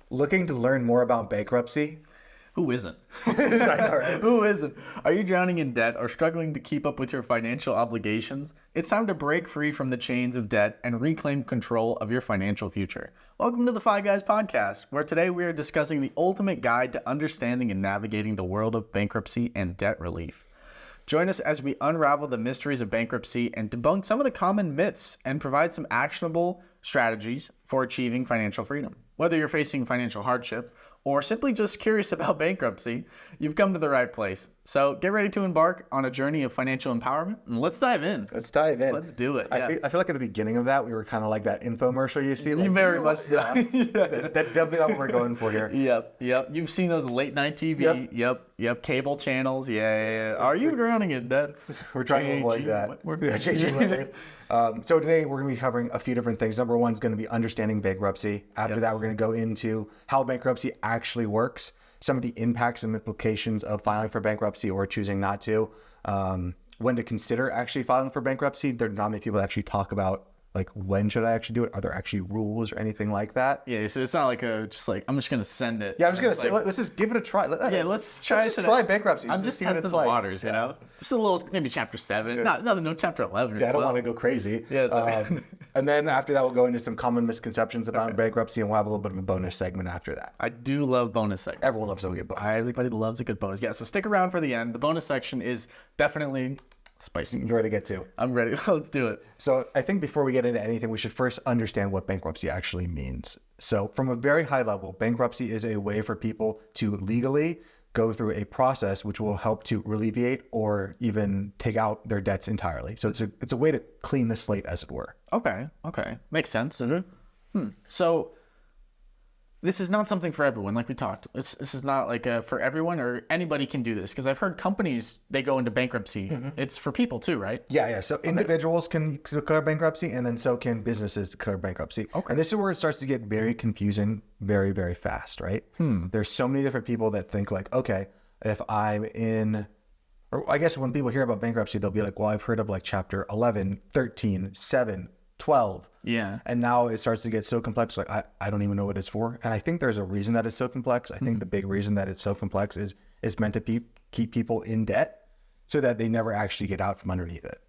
Looking to learn more about bankruptcy? Who isn't? I know, right? Who isn't? Are you drowning in debt or struggling to keep up with your financial obligations? It's time to break free from the chains of debt and reclaim control of your financial future. Welcome to the Five Guys podcast, where today we are discussing the ultimate guide to understanding and navigating the world of bankruptcy and debt relief. Join us as we unravel the mysteries of bankruptcy and debunk some of the common myths and provide some actionable strategies for achieving financial freedom. Whether you're facing financial hardship or simply just curious about bankruptcy, you've come to the right place. So get ready to embark on a journey of financial empowerment, and let's dive in. Let's dive in. Let's do it. I feel like at the beginning of that, we were kind of like that infomercial you see. Like, Very much so. That's definitely not what we're going for here. Yep. You've seen those late night TV. Yep. Cable channels. Yeah. Are you drowning in debt? We're trying to avoid that. We're changing later. So today we're going to be covering a few different things. Number one is going to be understanding bankruptcy. After that, we're going to go into how bankruptcy actually works, some of the impacts and implications of filing for bankruptcy or choosing not to, when to consider actually filing for bankruptcy. There are not many people that actually talk about, like, when should I actually do it? Are there actually rules or anything like that? Yeah, so it's not like I'm just going to send it. Yeah, I'm just going to say, let's just give it a try. Let's try bankruptcy. I'm just testing the waters, you know? Just a little, maybe chapter 7. Yeah. No, chapter 11 or 12. Yeah, I don't want to go crazy. Yeah, and then after that, we'll go into some common misconceptions about bankruptcy, and we'll have a little bit of a bonus segment after that. I do love bonus segments. Everyone loves a good bonus. Everybody loves a good bonus. Yeah, so stick around for the end. The bonus section is definitely spicy. You're ready to get to. I'm ready. Let's do it. So I think before we get into anything, we should first understand what bankruptcy actually means. So from a very high level, bankruptcy is a way for people to legally go through a process which will help to alleviate or even take out their debts entirely. So it's a way to clean the slate, as it were. Okay. Makes sense. So this is not something for everyone, like we talked. This is not like for everyone, or anybody can do this, because I've heard companies, they go into bankruptcy. It's for people too, right? Yeah. So individuals can declare bankruptcy, and then so can businesses declare bankruptcy. Okay. And this is where it starts to get very confusing very, very fast, right? There's so many different people that think like, okay, if I'm in, or I guess when people hear about bankruptcy, they'll be like, well, I've heard of like chapter 11, 13, 7, 12. Yeah. And now it starts to get so complex, like I don't even know what it's for. And I think there's a reason that it's so complex. I think the big reason that it's so complex is it's meant to keep people in debt so that they never actually get out from underneath it.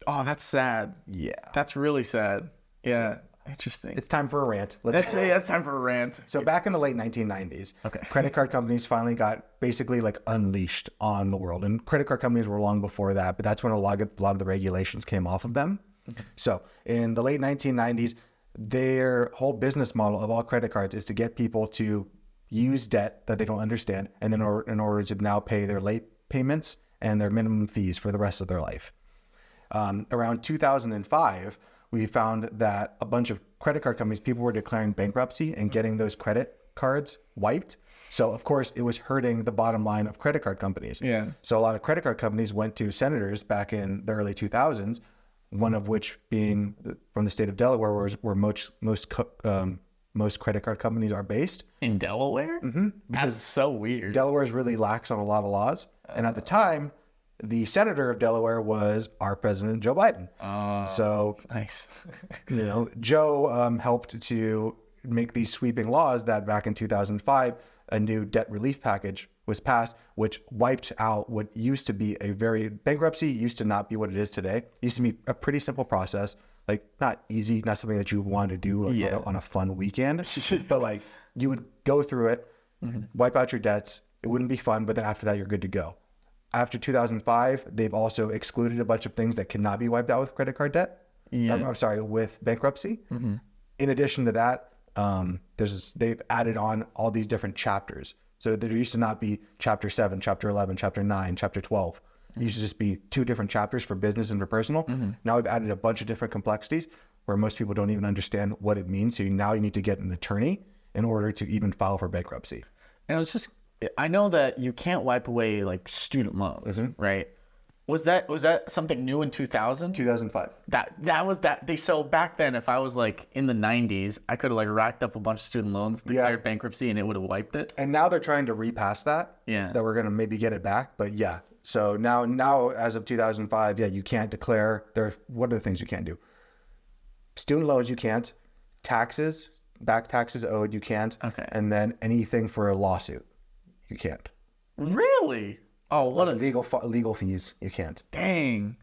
Oh, that's sad. Yeah. That's really sad. Yeah. Interesting. It's time for a rant. That's time for a rant. So back in the late 1990s, credit card companies finally got basically like unleashed on the world. And credit card companies were long before that, but that's when a lot of the regulations came off of them. So in the late 1990s, their whole business model of all credit cards is to get people to use debt that they don't understand, and then in order to now pay their late payments and their minimum fees for the rest of their life. Around 2005, we found that a bunch of credit card companies, people were declaring bankruptcy and getting those credit cards wiped. So, of course, it was hurting the bottom line of credit card companies. Yeah. So a lot of credit card companies went to senators back in the early 2000s, one of which being from the state of Delaware, where most credit card companies are based. In Delaware? That's so weird. Delaware is really lax on a lot of laws. And at the time, the senator of Delaware was our president, Joe Biden. So nice. Joe helped to make these sweeping laws that back in 2005, a new debt relief package was passed, which wiped out what used to be bankruptcy used to not be what it is today. It used to be a pretty simple process, like not easy, not something that you want to do on a fun weekend, but like you would go through it, wipe out your debts. It wouldn't be fun, but then after that, you're good to go. After 2005, they've also excluded a bunch of things that cannot be wiped out with credit card debt. With bankruptcy. In addition to that, they've added on all these different chapters. So there used to not be chapter 7, chapter 11, chapter 9, chapter 12. It used to just be 2 different chapters for business and for personal. Now we've added a bunch of different complexities where most people don't even understand what it means. So now you need to get an attorney in order to even file for bankruptcy. And I know that you can't wipe away like student loans, right? Was that something new in 2000? 2005. That was that. So back then, if I was like in the 90s, I could have like racked up a bunch of student loans, declared bankruptcy, and it would have wiped it. And now they're trying to repass that. Yeah. That we're going to maybe get it back. But yeah. So now as of 2005, you can't declare. What are the things you can't do? Student loans you can't. Taxes, back taxes owed, you can't. Okay. And then anything for a lawsuit, you can't. Really? Oh, what a Legal fees, you can't. dang.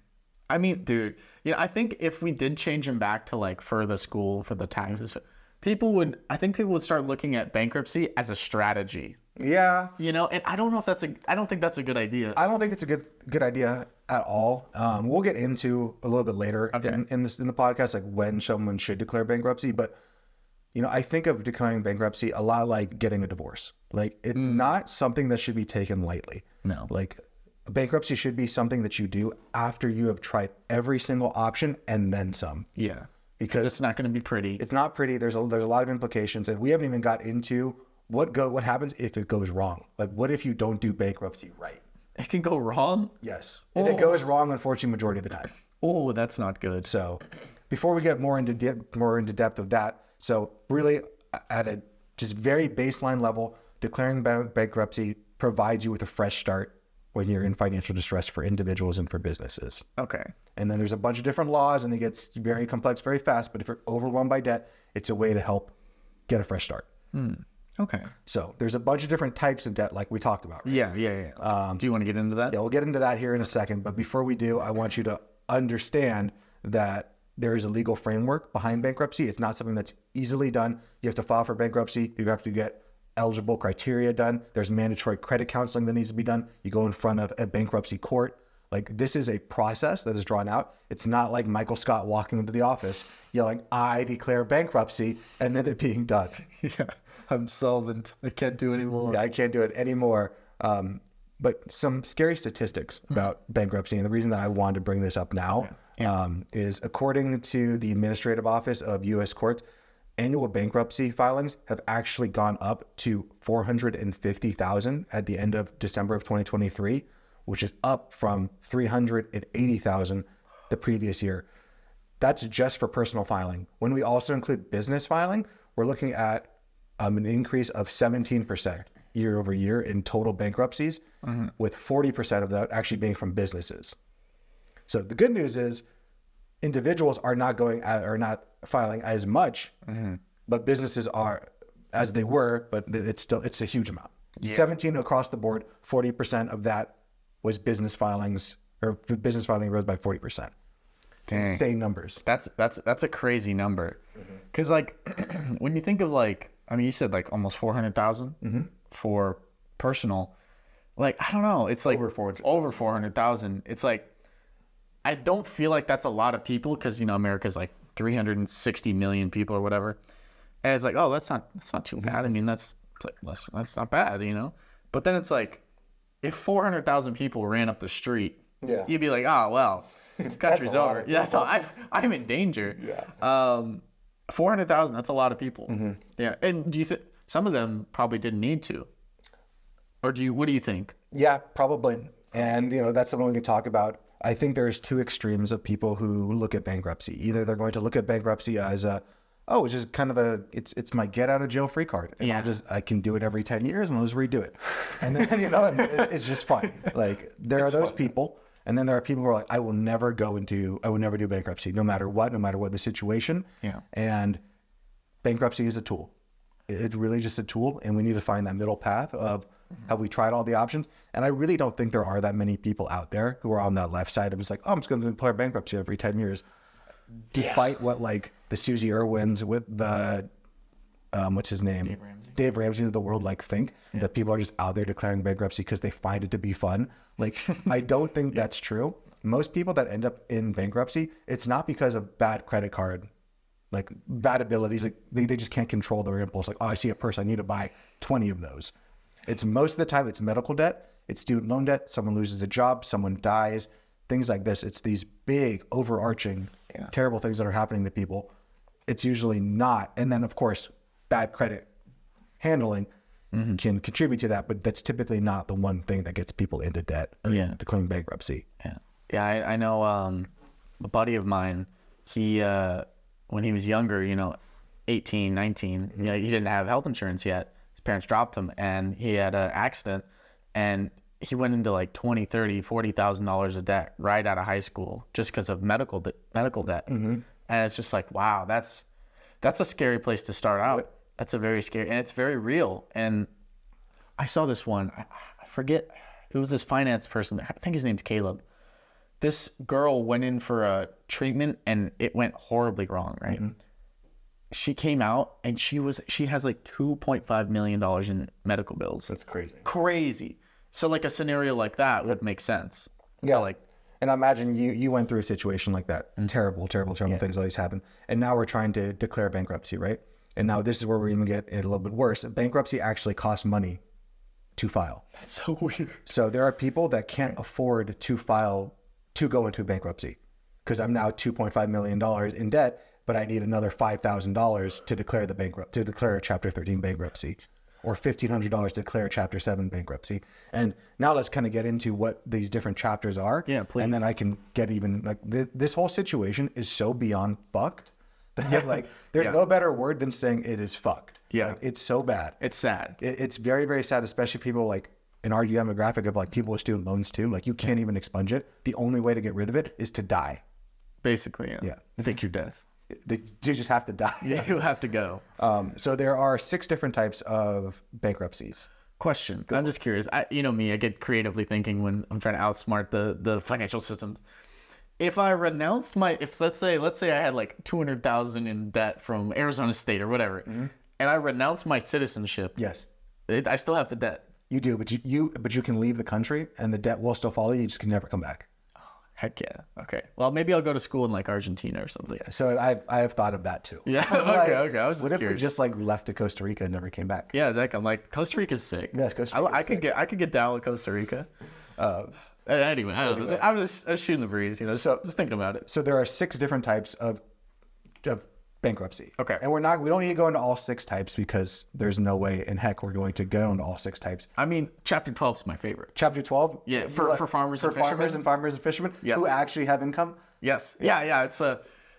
I mean, dude, I think if we did change him back to like for the school, for the taxes, people would start looking at bankruptcy as a strategy. Yeah. And I don't know if I don't think that's a good idea. I don't think it's a good idea at all. We'll get into a little bit later in the podcast, like when someone should declare bankruptcy. But, I think of declaring bankruptcy a lot like getting a divorce. Like, it's not something that should be taken lightly. No. Like, bankruptcy should be something that you do after you have tried every single option and then some. Yeah. Because it's not going to be pretty. It's not pretty. There's a lot of implications, and we haven't even got into what happens if it goes wrong. Like, what if you don't do bankruptcy right? It can go wrong? Yes. And it goes wrong, unfortunately, majority of the time. Oh, that's not good. So before we get more into depth of that, so really at a just very baseline level, declaring bankruptcy provides you with a fresh start when you're in financial distress for individuals and for businesses. Okay. And then there's a bunch of different laws, and it gets very complex very fast. But if you're overwhelmed by debt, it's a way to help get a fresh start. Okay. So there's a bunch of different types of debt like we talked about. Right? Yeah. Do you want to get into that? Yeah, we'll get into that here in a second. But before we do, I want you to understand that there is a legal framework behind bankruptcy. It's not something that's easily done. You have to file for bankruptcy. You have to get eligible criteria done. There's mandatory credit counseling that needs to be done. You go in front of a bankruptcy court. Like, this is a process that is drawn out. It's not like Michael Scott walking into the office yelling, "I declare bankruptcy," and then it being done. Yeah. I'm solvent. I can't do anymore. Yeah, I can't do it anymore. But some scary statistics about bankruptcy, and the reason that I wanted to bring this up now is according to the Administrative Office of U.S. Courts, annual bankruptcy filings have actually gone up to 450,000 at the end of December of 2023, which is up from 380,000 the previous year. That's just for personal filing. When we also include business filing, we're looking at an increase of 17% year over year in total bankruptcies, with 40% of that actually being from businesses. So the good news is individuals are not filing as much, but businesses are as they were, but it's a huge amount. Yeah. 17 across the board, 40% of that was business filings, or business filing rose by 40%. Dang. Insane numbers. That's a crazy number. Because like when you think of like, I mean, you said like almost 400,000 for personal. Like, I don't know. It's like over 400,000. It's like, I don't feel like that's a lot of people because, America's like 360 million people or whatever. And it's like, oh, that's not too bad. I mean, that's not bad, But then it's like, if 400,000 people ran up the street, you'd be like, oh, well, the country's over. Yeah, that's all. I'm in danger. Yeah. 400,000, that's a lot of people. Yeah. And do you think some of them probably didn't need to? Or what do you think? Yeah, probably. And, that's something we can talk about. I think there's two extremes of people who look at bankruptcy. Either they're going to look at bankruptcy as it's just kind of it's my get out of jail free card. And I can do it every 10 years and I'll just redo it. And then, it's just fun. Like, there are those people. And then there are people who are like, I will never do bankruptcy, no matter what the situation. Yeah. And bankruptcy is a tool. It's really just a tool. And we need to find that middle path of, have we tried all the options? And I really don't think there are that many people out there who are on that left side of it's like, oh, I'm just going to declare bankruptcy every 10 years. Despite what like the Susie Irwins with the, what's his name? Dave Ramsey of the world think that people are just out there declaring bankruptcy because they find it to be fun. Like, I don't think that's true. Most people that end up in bankruptcy, it's not because of bad credit card, like bad abilities. Like they just can't control their impulse. Like, oh, I see a purse, I need to buy 20 of those. It's most of the time it's medical debt, it's student loan debt, someone loses a job, someone dies, things like this. It's these big overarching terrible things that are happening to people. It's usually not. And then of course, bad credit handling can contribute to that, but that's typically not the one thing that gets people into debt or declaring bankruptcy. Yeah, I know a buddy of mine, he, when he was younger, 18, 19, he didn't have health insurance yet. His parents dropped him and he had an accident and he went into like $20,000, $30,000, $40,000 of debt right out of high school just because of medical debt. And it's just like, wow, That's a scary place to start out. That's a very scary, and it's very real. And I saw this one. I forget. It was this finance person. I think his name's Caleb. This girl went in for a treatment, and it went horribly wrong, right? Mm-hmm. She came out, and she has like $2.5 million in medical bills. That's crazy. Crazy. So like a scenario like that would make sense. Yeah. And I imagine you went through a situation like that. Terrible things always happen. And now we're trying to declare bankruptcy, right? And now this is where we're going to get it a little bit worse. Bankruptcy actually costs money to file. That's so weird. So there are people that can't afford to file to go into bankruptcy because I'm now $2.5 million in debt, but I need another $5,000 to declare a Chapter 13 bankruptcy, or $1,500 to declare a Chapter 7 bankruptcy. And now let's kind of get into what these different chapters are. Yeah, please. And then I can get even like this whole situation is so beyond fucked that like there's no better word than saying it is fucked. Yeah, like, it's so bad. It's sad. It's very, very sad, especially people like in our demographic of like people with student loans too. Like you can't even expunge it. The only way to get rid of it is to die. Basically, yeah. Fake your death. You just have to die. Yeah, you have to go. So there are 6 different types of bankruptcies. Question. I'm just curious. You know me, I get creatively thinking when I'm trying to outsmart the financial systems. If I renounced let's say I had like $200,000 in debt from Arizona State or whatever, and I renounced my citizenship. Yes. I still have the debt. You do, but you can leave the country and the debt will still follow you. You just can never come back. Heck yeah. Okay. Well, maybe I'll go to school in like Argentina or something. Yeah, so I have thought of that too. Yeah. Okay. I was just what if curious. we just like left to Costa Rica and never came back? Yeah. I'm like Costa Rica's sick. Yes, Costa Rica. I could get down with Costa Rica. Anyway, I don't know. I was shooting the breeze. You know, so just thinking about it. So there are 6 different types of bankruptcy. Okay. And we don't need to go into all 6 types because there's no way in heck we're going to go into all 6 types. I mean, Chapter 12 is my favorite. Chapter 12? Yeah, for farmers and fishermen. farmers and fishermen who actually have income? Yes. Yeah. It's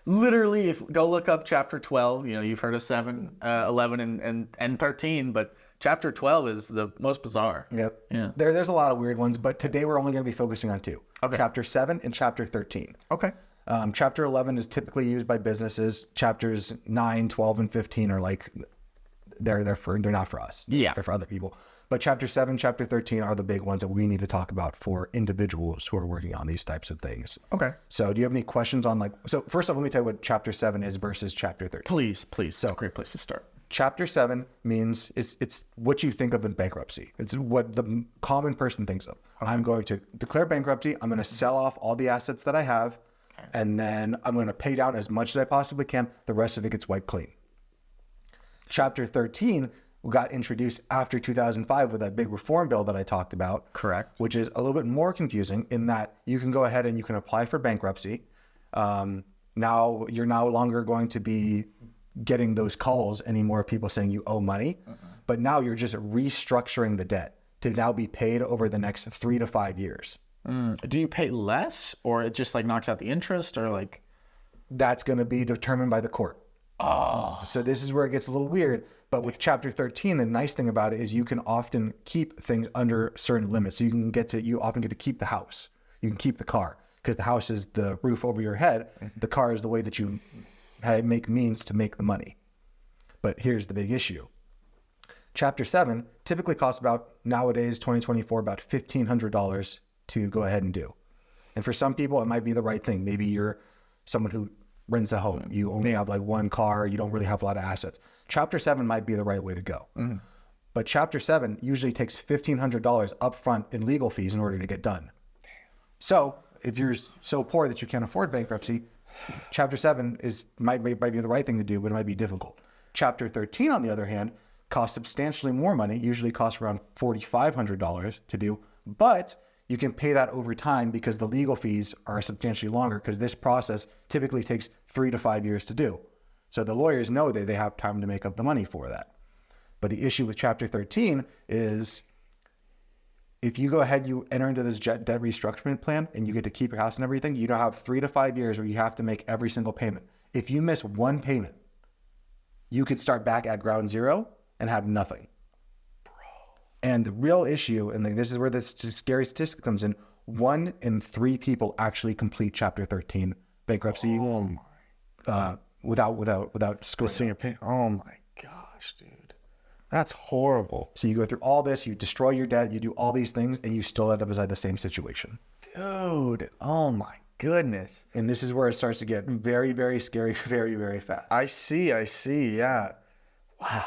literally, if go look up Chapter 12, you know, you've heard of 7, 11, and 13, but Chapter 12 is the most bizarre. Yep. Yeah. There's a lot of weird ones, but today we're only going to be focusing on 2. Okay. Chapter 7 and Chapter 13. Okay. Chapter 11 is typically used by businesses. Chapters 9, 12, and 15 are like, they're not for us. Yeah. They're for other people. But Chapter 7, Chapter 13 are the big ones that we need to talk about for individuals who are working on these types of things. Okay. So do you have any questions on so first off, let me tell you what Chapter 7 is versus Chapter 13. Please. It's a great place to start. Chapter 7 means it's what you think of in bankruptcy. It's what the common person thinks of. Okay. I'm going to declare bankruptcy. I'm going to sell off all the assets that I have. And then I'm going to pay down as much as I possibly can. The rest of it gets wiped clean. Chapter 13 got introduced after 2005 with that big reform bill that I talked about. Correct. Which is a little bit more confusing in that you can go ahead and you can apply for bankruptcy. Now you're no longer going to be getting those calls anymore, people saying you owe money. But now you're just restructuring the debt to now be paid over the next 3 to 5 years. Do you pay less, or it just like knocks out the interest, or like? That's going to be determined by the court. Oh. So this is where it gets a little weird. But with Chapter 13, the nice thing about it is you can often keep things under certain limits. So you often get to keep the house. You can keep the car because the house is the roof over your head. The car is the way that you make means to make the money. But here's the big issue. Chapter 7 typically costs about, nowadays, 2024, about $1,500 to go ahead and do. And for some people, it might be the right thing. Maybe you're someone who rents a home. You only have like one car. You don't really have a lot of assets. Chapter 7 might be the right way to go. But Chapter 7 usually takes $1,500 upfront in legal fees in order to get done. So if you're so poor that you can't afford bankruptcy, Chapter 7 might be the right thing to do, but it might be difficult. Chapter 13, on the other hand, costs substantially more money, usually costs around $4,500 to do, but you can pay that over time because the legal fees are substantially longer because this process typically takes 3 to 5 years to do. So the lawyers know that they have time to make up the money for that. But the issue with Chapter 13 is if you go ahead, you enter into this debt restructuring plan and you get to keep your house and everything, you don't have 3 to 5 years where you have to make every single payment. If you miss one payment, you could start back at ground zero and have nothing. And the real issue, and this is where this scary statistic comes in, 1 in 3 people actually complete Chapter 13 bankruptcy without screwing up. Oh my gosh, dude. That's horrible. So you go through all this, you destroy your debt, you do all these things, and you still end up inside the same situation. Dude, oh my goodness. And this is where it starts to get very, very scary, very, very fast. I see, yeah. Wow.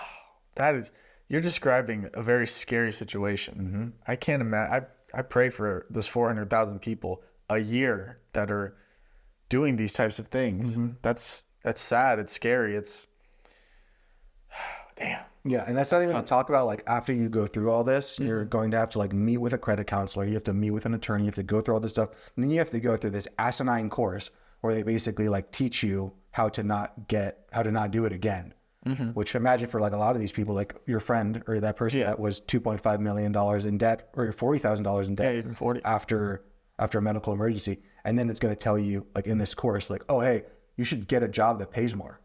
You're describing a very scary situation. I can't imagine. I pray for those 400,000 people a year that are doing these types of things. That's sad. It's scary. It's damn. Yeah, and that's not even to talk about like after you go through all this, you're going to have to like meet with a credit counselor, you have to meet with an attorney, you have to go through all this stuff, and then you have to go through this asinine course where they basically like teach you how to not do it again. Which imagine for like a lot of these people, like your friend or that person that was $2.5 million in debt or $40,000 in debt, even 40 after a medical emergency, and then it's going to tell you like in this course, like, oh hey, you should get a job that pays more.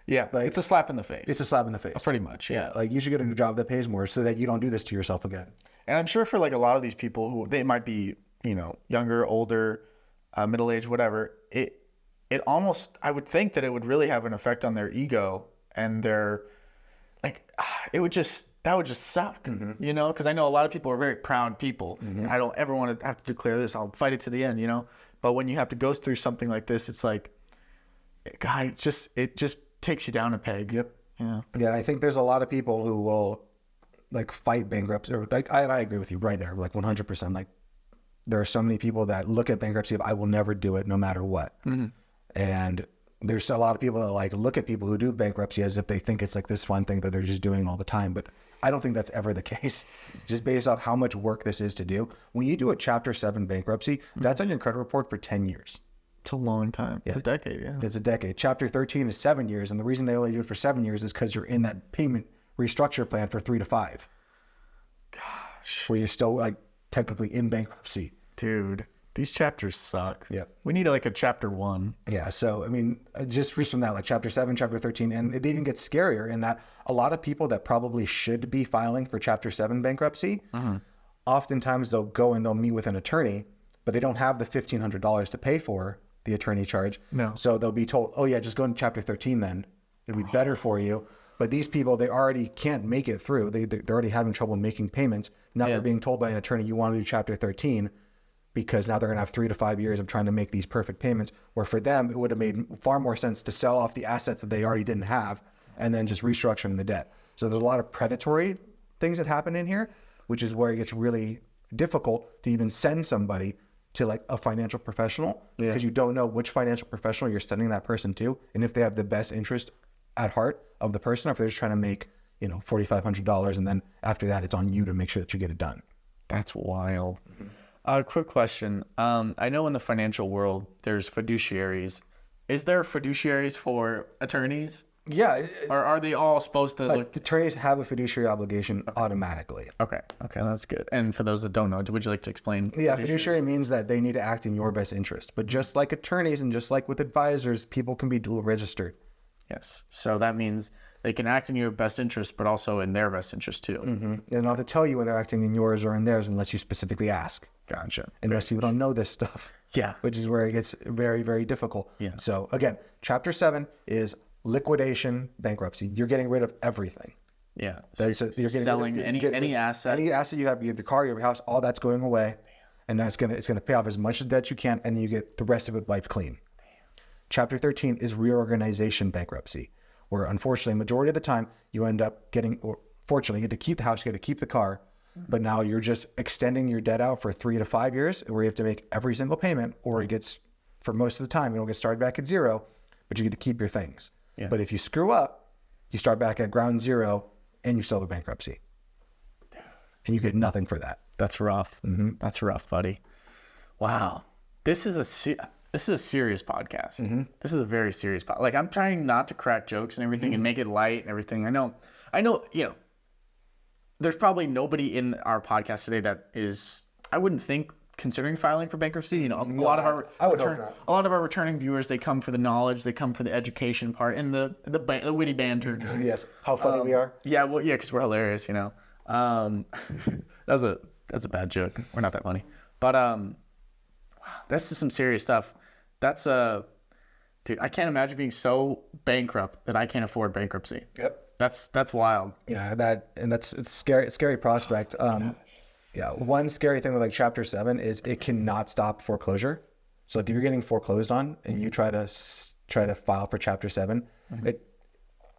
Yeah, like, it's a slap in the face. It's a slap in the face. Pretty much, yeah. Like you should get a job that pays more so that you don't do this to yourself again. And I'm sure for like a lot of these people who they might be, younger, older, middle-aged, whatever, it almost, I would think that it would really have an effect on their ego and their, like, that would just suck, because I know a lot of people are very proud people. I don't ever want to have to declare this. I'll fight it to the end, but when you have to go through something like this, it's like, God, it just takes you down a peg. Yep. Yeah. Yeah. I think there's a lot of people who will like fight bankruptcy, or like, I agree with you right there. Like 100%. Like there are so many people that look at bankruptcy of, I will never do it no matter what. And there's a lot of people that like look at people who do bankruptcy as if they think it's like this fun thing that they're just doing all the time. But I don't think that's ever the case, just based off how much work this is to do. When you do a Chapter 7 bankruptcy, that's on your credit report for 10 years. It's a long time. It's a decade, yeah. It's a decade. Chapter 13 is 7 years. And the reason they only do it for 7 years is because you're in that payment restructure plan for 3 to 5. Gosh. Where you're still like technically in bankruptcy. Dude, these chapters suck. Yeah. We need like a chapter 1. Yeah. So, I mean, just from that, like Chapter 7, Chapter 13, and it even gets scarier in that a lot of people that probably should be filing for Chapter 7 bankruptcy, oftentimes they'll go and they'll meet with an attorney, but they don't have the $1,500 to pay for the attorney charge. No. So they'll be told, oh yeah, just go into Chapter 13 then. It'll be better for you. But these people, they already can't make it through. They're already having trouble making payments. Now they're being told by an attorney, you want to do Chapter 13, because now they're going to have 3 to 5 years of trying to make these perfect payments, where for them, it would have made far more sense to sell off the assets that they already didn't have and then just restructuring the debt. So there's a lot of predatory things that happen in here, which is where it gets really difficult to even send somebody to like a financial professional, because you don't know which financial professional you're sending that person to, and if they have the best interest at heart of the person, or if they're just trying to make, $4,500, and then after that, it's on you to make sure that you get it done. That's wild. Quick question. I know in the financial world, there's fiduciaries. Is there fiduciaries for attorneys? Yeah. Or are they all supposed to look? Attorneys have a fiduciary obligation automatically. Okay, that's good. And for those that don't know, would you like to explain? Yeah, fiduciary means that they need to act in your best interest. But just like attorneys and just like with advisors, people can be dual registered. Yes. So that means they can act in your best interest, but also in their best interest too. They don't have to tell you when they're acting in yours or in theirs unless you specifically ask. Gotcha. And most people don't know this stuff. Yeah. Which is where it gets very, very difficult. Yeah. So again, Chapter 7 is liquidation bankruptcy. You're getting rid of everything. Yeah. So you're getting selling any asset. Any asset you have your car, your house, all that's going away. And that's it's gonna pay off as much debt you can, and then you get the rest of it wiped clean. Chapter 13 is reorganization bankruptcy, where unfortunately, majority of the time, you end up getting, or fortunately, you get to keep the house, you get to keep the car, but now you're just extending your debt out for 3 to 5 years, where you have to make every single payment, or it gets, for most of the time, you don't get started back at zero, but you get to keep your things. Yeah. But if you screw up, you start back at ground zero, and you still have a bankruptcy. And you get nothing for that. That's rough. That's rough, buddy. Wow. This is a serious podcast. This is a very serious podcast. Like, I'm trying not to crack jokes and everything and make it light and everything. I know, there's probably nobody in our podcast today that is, I wouldn't think, considering filing for bankruptcy. A lot of our returning viewers, they come for the knowledge, they come for the education part and the witty banter. Yes. How funny we are. Yeah, well, yeah, because we're hilarious, That's a bad joke. We're not that funny. But wow, that's just some serious stuff. That's Dude, I can't imagine being so bankrupt that I can't afford bankruptcy. Yep. That's wild. Yeah, it's scary. It's a scary prospect. Yeah, one scary thing with like Chapter 7 is it cannot stop foreclosure. So like if you're getting foreclosed on and you try to file for Chapter 7,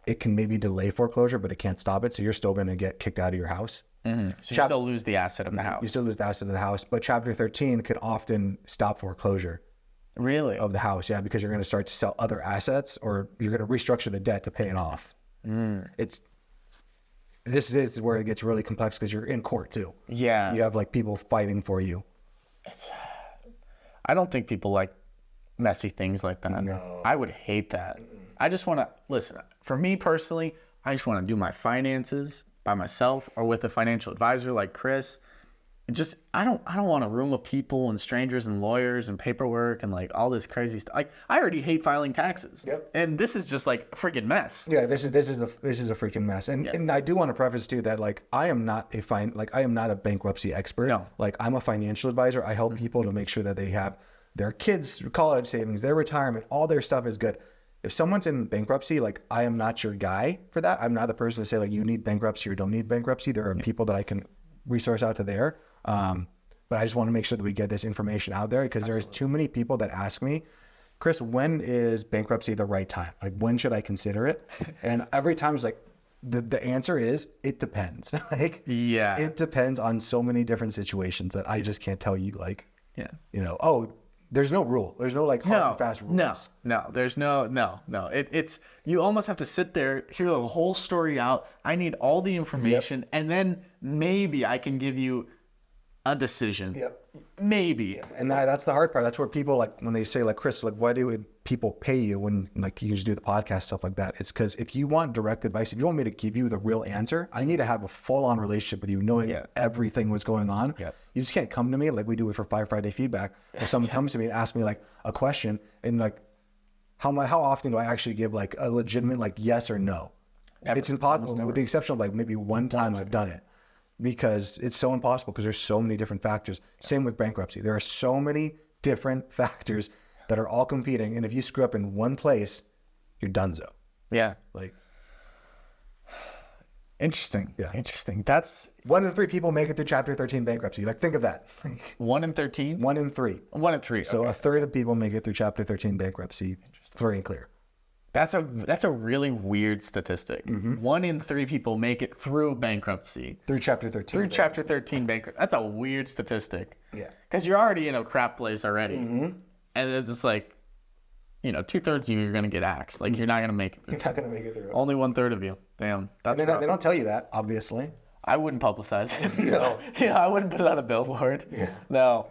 it can maybe delay foreclosure, but it can't stop it. So you're still going to get kicked out of your house. So you still lose the asset of the house. You still lose the asset of the house, but Chapter 13 could often stop foreclosure Really? of the house. Yeah, because you're going to start to sell other assets, or you're going to restructure the debt to pay it off. This is where it gets really complex because you're in court too. Yeah. You have like people fighting for you. I don't think people like messy things like that. No. I would hate that. I just want to listen. For me personally, I just want to do my finances by myself or with a financial advisor like Chris. Just I don't want a room of people and strangers and lawyers and paperwork and like all this crazy stuff. Like I already hate filing taxes. Yep. And this is just like a freaking mess. Yeah, this is a freaking mess. And I do want to preface too that like I am not a bankruptcy expert. No. Like I'm a financial advisor. I help people to make sure that they have their kids' college savings, their retirement, all their stuff is good. If someone's in bankruptcy, like I am not your guy for that. I'm not the person to say like you need bankruptcy or don't need bankruptcy. There are people that I can resource out to there. But I just want to make sure that we get this information out there because there's too many people that ask me, Chris, when is bankruptcy the right time? Like when should I consider it? And every time it's like, the answer is it depends. Like, Yeah. it depends on so many different situations that I just can't tell you like, Yeah. you know, oh, there's no rule. There's no like hard and fast rules. No. There's no. It's you almost have to sit there, hear the whole story out. I need all the information, and then maybe I can give you a decision. Yep. Maybe. Yeah. And that's the hard part. That's where people like when they say like, Chris, like why do people pay you when like you just do the podcast stuff like that? It's because if you want direct advice, if you want me to give you the real answer, I need to have a full-on relationship with you, knowing everything what's going on. Yeah. You just can't come to me like we do it for Friday feedback. If someone comes to me and asks me like a question and like how often do I actually give like a legitimate like yes or no? Never. It's impossible, with the exception of like maybe one time I've done it. Because it's so impossible because there's so many different factors. Same with bankruptcy. There are so many different factors that are all competing. And if you screw up in one place, you're donezo. Yeah. Like, Interesting. Yeah. Interesting. That's 1 in 3 people make it through Chapter 13 bankruptcy. Like, think of that. 1 in 13? 1 in 3. 1 in 3. So okay. a third of people make it through Chapter 13 bankruptcy, free and clear. That's a really weird statistic. 1 in 3 people make it through bankruptcy. Through Chapter 13. Through Chapter 13 bankruptcy. That's a weird statistic. Yeah. Because you're already in a crap place already. And it's just like, 2/3 of you are going to get axed. Like, you're not going to make it through. You're not going to make it through. Only 1/3 of you. Damn. That's They don't tell you that, obviously. I wouldn't publicize it. No. I wouldn't put it on a billboard. Yeah. No.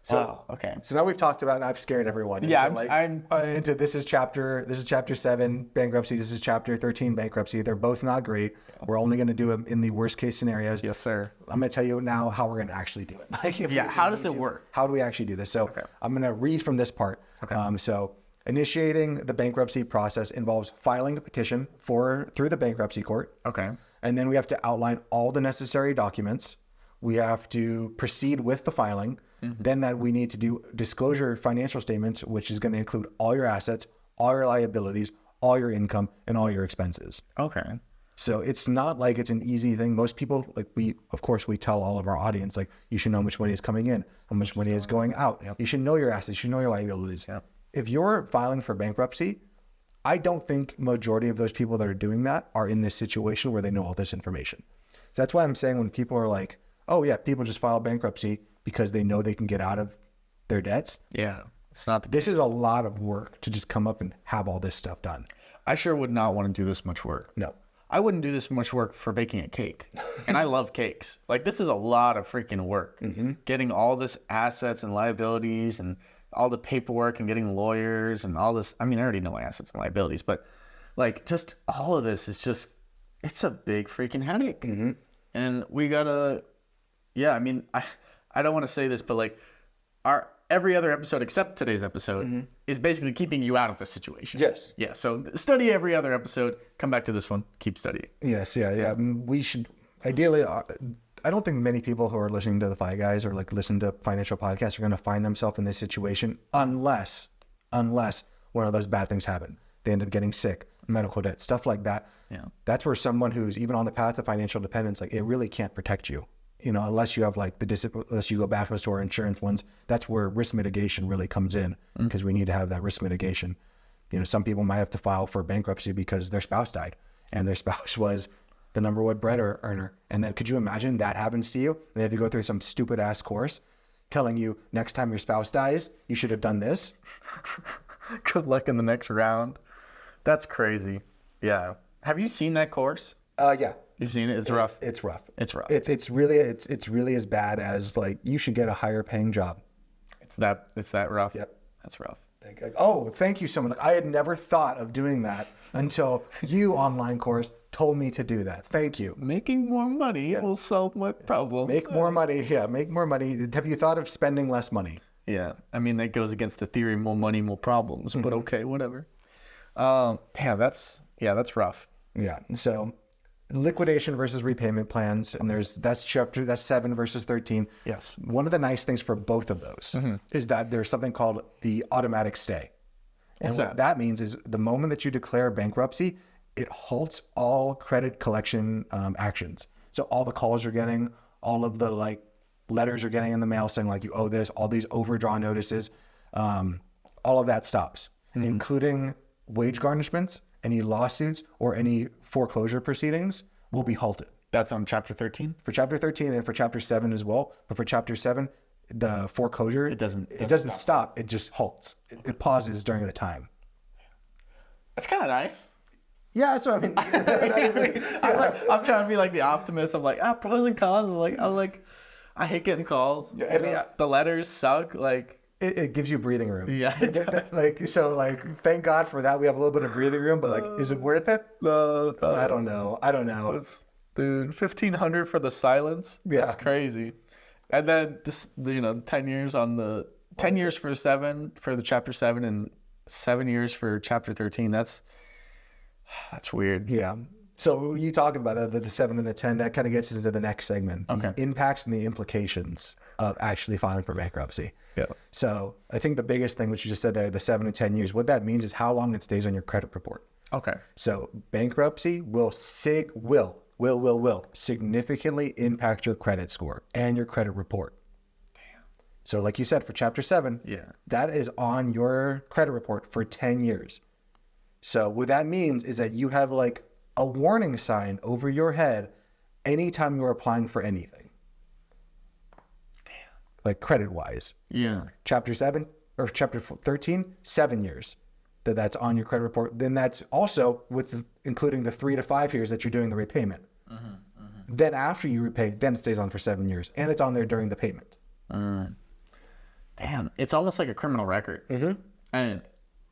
So, wow. Okay. So now we've talked about, and I've scared everyone. Yeah, into this is chapter 7 bankruptcy. This is Chapter 13 bankruptcy. They're both not great. We're only going to do them in the worst case scenarios. Yes, sir. I'm going to tell you now how we're going to actually do it. How does it work? How do we actually do this? So I'm going to read from this part. Okay. So initiating the bankruptcy process involves filing a petition through the bankruptcy court. Okay. And then we have to outline all the necessary documents. We have to proceed with the filing. Then that we need to do disclosure financial statements, which is going to include all your assets, all your liabilities, all your income, and all your expenses. Okay. So it's not like it's an easy thing. Most people, like we tell all of our audience, like you should know how much money is coming in, how much money is going out. You should know your assets, you should know your liabilities. If you're filing for bankruptcy, I don't think majority of those people that are doing that are in this situation where they know all this information. So that's why I'm saying when people are like, oh yeah, people just file bankruptcy because they know they can get out of their debts. Yeah. It's not This is a lot of work to just come up and have all this stuff done. I sure would not want to do this much work. No. I wouldn't do this much work for baking a cake. And I love cakes. Like, this is a lot of freaking work. Getting all this assets and liabilities and all the paperwork and getting lawyers and all this. I mean, I already know my assets and liabilities, but like just all of this is just, it's a big freaking headache. And we gotta, I mean, I don't want to say this, but like every other episode except today's episode is basically keeping you out of the situation. Yes. Yeah. So study every other episode. Come back to this one. Keep studying. Yes. Yeah. We should ideally. I don't think many people who are listening to the Fi Guys or like listen to financial podcasts are going to find themselves in this situation unless one of those bad things happen. They end up getting sick, medical debt, stuff like that. Yeah. That's where someone who's even on the path of financial dependence, like it really can't protect you, unless you have like unless you go back to store insurance ones. That's where risk mitigation really comes in, because we need to have that risk mitigation. Some people might have to file for bankruptcy because their spouse died and their spouse was the number one bread earner. And then could you imagine that happens to you? They have to go through some stupid ass course telling you next time your spouse dies, you should have done this. Good luck in the next round. That's crazy. Yeah. Have you seen that course? Yeah. You've seen it? It's rough. It's rough. It's rough. It's really as bad as like you should get a higher paying job. It's that rough. Yep. That's rough. Thank you so much. I had never thought of doing that until you online course told me to do that. Thank you. Making more money will solve my problem. Make more money. Yeah, make more money. Have you thought of spending less money? Yeah. I mean, that goes against the theory, more money, more problems, but okay, whatever. Damn, that's rough. Yeah. So liquidation versus repayment plans, and that's 7 versus 13. Yes. One of the nice things for both of those is that there's something called the automatic stay. And what that means is the moment that you declare bankruptcy, it halts all credit collection actions. So all the calls you're getting, all of the like letters you're getting in the mail saying like you owe this, all these overdrawn notices, all of that stops, including wage garnishments, any lawsuits or any foreclosure proceedings will be halted. That's on Chapter 13? For Chapter 13 and for Chapter 7 as well. But for Chapter 7, the foreclosure, it doesn't stop. It just halts. It pauses during the time. That's kind of nice. Yeah, so I mean, I'm trying to be like the optimist. I'm like, pros and cons. I'm like, I hate getting calls. Yeah, I mean, the letters suck. Like, it gives you breathing room. Yeah. Thank God for that. We have a little bit of breathing room, but like, is it worth it? No, I don't know. Dude, $1,500 for the silence. Yeah. That's crazy. And then this, 10 years on the 10 years for the Chapter 7 and 7 years for Chapter 13. That's weird. Yeah. So you talking about the 7 and the 10, that kind of gets us into the next segment. The impacts and the implications of actually filing for bankruptcy. Yeah. So I think the biggest thing, which you just said there, the 7 and 10 years, what that means is how long it stays on your credit report. Okay. So bankruptcy will significantly impact your credit score and your credit report. Damn. So like you said, for Chapter 7, that is on your credit report for 10 years. So what that means is that you have like a warning sign over your head anytime you're applying for anything. Damn. Like credit-wise. Yeah. Chapter 7 or Chapter 13, 7 years that's on your credit report. Then that's also including the 3 to 5 years that you're doing the repayment. Then after you repay, then it stays on for 7 years, and it's on there during the payment. Damn, it's almost like a criminal record. And